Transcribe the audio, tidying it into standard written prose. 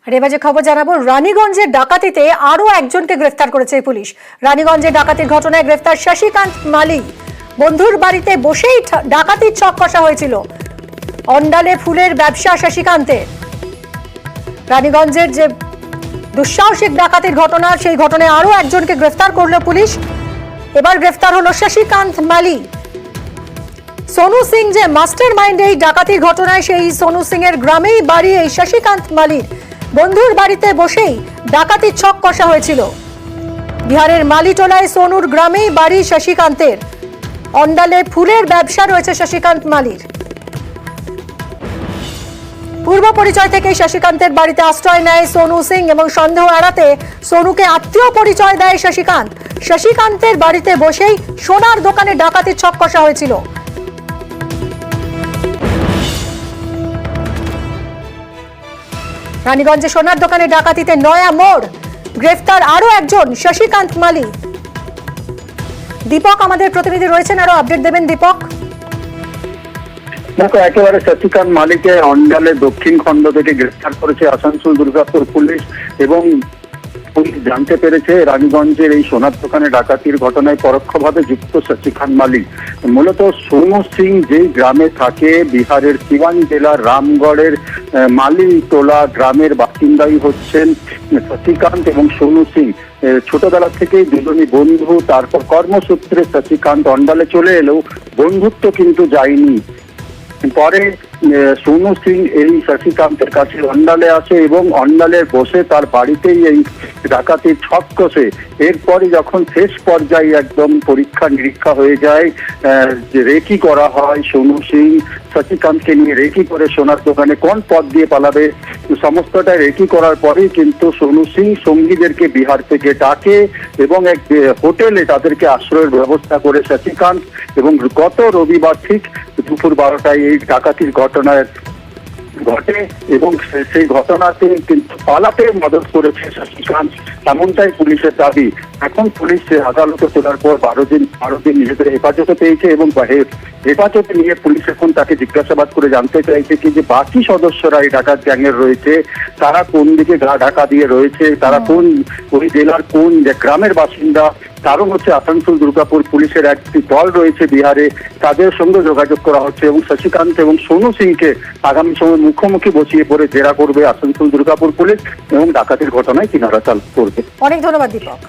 আর এবার যে খবর জানাবো, রানীগঞ্জের ডাকাতিতে আরো একজনকে গ্রেফতার করেছে পুলিশ। রানীগঞ্জের ডাকাতির ঘটনায় গ্রেফতার শশীকান্ত মালি। বন্ধুর বাড়িতে বসেই ডাকাতির ছক কষা হয়েছিল। অন্ডালে ফুলের ব্যবসা শশীকান্তের। রানীগঞ্জের যে দুঃসাহসিক ডাকাতির ঘটনা, সেই ঘটনায় আরো একজনকে গ্রেফতার করলো পুলিশ। এবার গ্রেফতার হলো শশীকান্ত মালি। সোনু সিং যে মাস্টার মাইন্ড এই ডাকাতির ঘটনায়, সেই সোনু সিং এর গ্রামেই বাড়ি এই শশীকান্ত মালির। বন্ধুর বাড়িতে বসেই ডাকাতির ছক কষা হয়েছিল। বিহারের মালিটোলায় সোনুর গ্রামেই বাড়ি শশীকান্তের। অন্ডালে ফুলের ব্যবসা রয়েছে শশীকান্ত মালির। পূর্ব পরিচয় থেকে শশীকান্তের বাড়িতে আশ্রয় নেয় সোনু সিং এবং সন্দেহ এড়াতে সোনুকে আত্মীয় পরিচয় দেয় শশীকান্ত। শশীকান্তের বাড়িতে বসেই সোনার দোকানে ডাকাতির ছক কষা হয়েছিল। রানীগঞ্জে সোনার দোকানে ডাকাতিতে নয়া মোড়। গ্রেফতার আরো একজন শশীকান্ত মালি। দীপক আমাদের প্রতিনিধি রয়েছেন, আরো আপডেট দেবেন দীপক। দেখো, একেবারে শশীকান্ত মালিকে অন্ডালে দক্ষিণ খণ্ড থেকে গ্রেফতার করেছে আসানসোল দুর্গাপুর পুলিশ। এবং পুলিশ জানতে পেরেছে রানীগঞ্জের এই সোনার দোকানে ডাকাতির ঘটনায় পরোক্ষভাবে যুক্ত শশীকান্ত মালি। মূলত সোনু সিং যেই গ্রামে থাকে, বিহারের সিওয়ান জেলার রামগড়ের মালিটোলা গ্রামের বাসিন্দাই হচ্ছেন শশীকান্ত এবং সোনু সিং। ছোটবেলা থেকেই দুজনই বন্ধু। তারপর কর্মসূত্রে শশীকান্ত অন্ডালে চলে এলেও বন্ধুত্ব কিন্তু যায়নি। পরে সোনু সিং এই শশীকান্তের কাছে অন্ডালে আসে এবং অন্ডালে বসে তার বাড়িতেই এই ডাকাতির ছক কষে। এরপরে যখন শেষ পর্যায়ে একদম পরীক্ষা নিরীক্ষা হয়ে যায়, যে রেকি করা হয়, সোনু সিং শশীকান্তকে নিয়ে রেকি করে সোনার দোকানে কোন পথ দিয়ে পালাবে সমস্তটা রেকি করার পরেই কিন্তু সোনু সিং সঙ্গীদেরকে বিহার থেকে ডাকে এবং এক হোটেলে তাদেরকে আশ্রয়ের ব্যবস্থা করে শশীকান্ত। এবং গত রবিবার ঠিক দুপুর 12টায় এই ডাকাতির ঘটনা ঘটে এবং সেই ঘটনাতে কিন্তু পালাতে মদত করেছে শশীকান্ত, এমনটাই পুলিশের দাবি। এখন পুলিশ আদালতে তোলার পর 12 দিন নিজেদের হেফাজতে পেয়েছে এবং হেফাজতে নিয়ে পুলিশ এখন তাকে জিজ্ঞাসাবাদ করে জানতে চাইছে কি যে বাকি সদস্যরা এই ডাকাত গ্যাংয়ের রয়েছে, তারা কোন দিকে ঢাকা দিয়ে রয়েছে, তারা কোন ওই জেলার কোন গ্রামের বাসিন্দা। কারণ হচ্ছে আসানসোল দুর্গাপুর পুলিশের একটি দল রয়েছে বিহারে, তাদের সঙ্গে যোগাযোগ করা হচ্ছে এবং শশীকান্ত এবং সোনু সিংকে আগামী সময় মুখোমুখি বসিয়ে পড়ে জেরা করবে আসানসোল দুর্গাপুর পুলিশ এবং ডাকাতির ঘটনায় কিনারা চাল করবে। অনেক ধন্যবাদ দীপক।